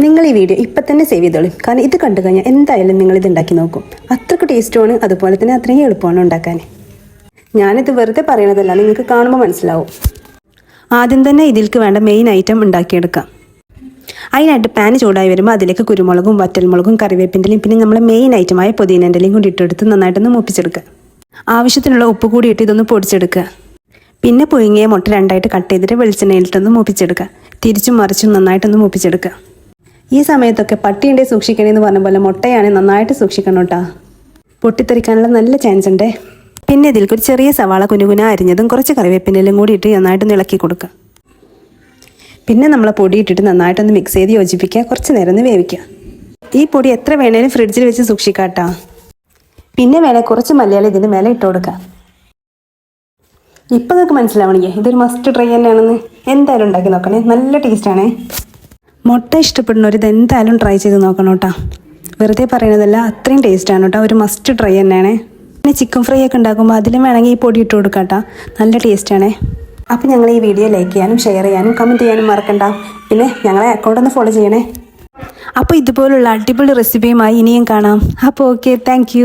നിങ്ങൾ ഈ വീഡിയോ ഇപ്പം തന്നെ സേവ് ചെയ്തോളൂ. കാരണം ഇത് കണ്ടു കഴിഞ്ഞാൽ എന്തായാലും നിങ്ങളിത് ഉണ്ടാക്കി നോക്കും. അത്രയ്ക്ക് ടേസ്റ്റുമാണ്, അതുപോലെ തന്നെ അത്രയും എളുപ്പമാണ് ഉണ്ടാക്കാൻ. ഞാനിത് വെറുതെ പറയണതല്ല, നിങ്ങൾക്ക് കാണുമ്പോൾ മനസ്സിലാവും. ആദ്യം തന്നെ ഇതിലേക്ക് വേണ്ട മെയിൻ ഐറ്റം ഉണ്ടാക്കിയെടുക്കാം. അതിനായിട്ട് പാൻ ചൂടായി വരുമ്പോൾ അതിലേക്ക് കുരുമുളകും വറ്റൽമുളകും കറിവേപ്പിൻ്റെയും പിന്നെ നമ്മളെ മെയിൻ ഐറ്റമായ പുതിനൻ്റെയും കൂടി ഇട്ടെടുത്ത് നന്നായിട്ടൊന്ന് മൂപ്പിച്ചെടുക്കുക. ആവശ്യത്തിനുള്ള ഉപ്പ് കൂടി ഇട്ട് ഇതൊന്ന് പൊടിച്ചെടുക്കുക. പിന്നെ പുഴുങ്ങിയ മുട്ട രണ്ടായിട്ട് കട്ട് ചെയ്തിട്ട് വെളിച്ചെണ്ണയിലിട്ടൊന്ന് മൂപ്പിച്ചെടുക്കുക. തിരിച്ചും മറിച്ചും നന്നായിട്ടൊന്ന് മൂപ്പിച്ചെടുക്കുക. ഈ സമയത്തൊക്കെ പട്ടിയുണ്ടെ സൂക്ഷിക്കണമെന്ന് പറഞ്ഞ പോലെ മുട്ടയാണെങ്കിൽ നന്നായിട്ട് സൂക്ഷിക്കണം കേട്ടോ, പൊട്ടിത്തെറിക്കാനുള്ള നല്ല ചാൻസ് ഉണ്ട്. പിന്നെ ഇതിലേക്ക് ഒരു ചെറിയ സവാള കുനുകുന അരിഞ്ഞതും കുറച്ച് കറിവേപ്പിൻ്റെയും കൂടി ഇട്ട് നന്നായിട്ടൊന്ന് ഇളക്കി കൊടുക്കുക. പിന്നെ നമ്മളെ പൊടി ഇട്ടിട്ട് നന്നായിട്ടൊന്ന് മിക്സ് ചെയ്ത് യോജിപ്പിക്കുക. കുറച്ച് നേരം ഒന്ന് വേവിക്കുക. ഈ പൊടി എത്ര വേണേലും ഫ്രിഡ്ജിൽ വെച്ച് സൂക്ഷിക്കാം കേട്ടോ. പിന്നെ വേണേൽ കുറച്ച് മല്ലിയില ഇതിൻ്റെ മേലെ ഇട്ട് കൊടുക്കുക. ഇപ്പം നിങ്ങൾക്ക് മനസ്സിലാവണില്ലേ ഇതൊരു മസ്റ്റ് ട്രൈ തന്നെയാണെന്ന്. എന്തായാലും ഉണ്ടാക്കി നോക്കണേ, നല്ല ടേസ്റ്റാണേ. മുട്ട ഇഷ്ടപ്പെടുന്നവർ ഇത് എന്തായാലും ട്രൈ ചെയ്ത് നോക്കണം കേട്ടോ. വെറുതെ പറയണതല്ല, അത്രയും ടേസ്റ്റാണ് കേട്ടോ. ഒരു മസ്റ്റ് ട്രൈ തന്നെയാണ്. പിന്നെ ചിക്കൻ ഫ്രൈ ഒക്കെ ഉണ്ടാക്കുമ്പോൾ അതിലും വേണമെങ്കിൽ ഈ പൊടി ഇട്ട് കൊടുക്കാം കേട്ടോ, നല്ല ടേസ്റ്റാണേ. അപ്പോൾ ഞങ്ങൾ ഈ വീഡിയോ ലൈക്ക് ചെയ്യാനും ഷെയർ ചെയ്യാനും കമൻറ്റ് ചെയ്യാനും മറക്കണ്ട. പിന്നെ ഞങ്ങളെ അക്കൗണ്ട് ഒന്ന് ഫോളോ ചെയ്യണേ. അപ്പോൾ ഇതുപോലുള്ള അടിപൊളി റെസിപ്പിയുമായി ഇനിയും കാണാം. അപ്പോൾ ഓക്കെ, താങ്ക്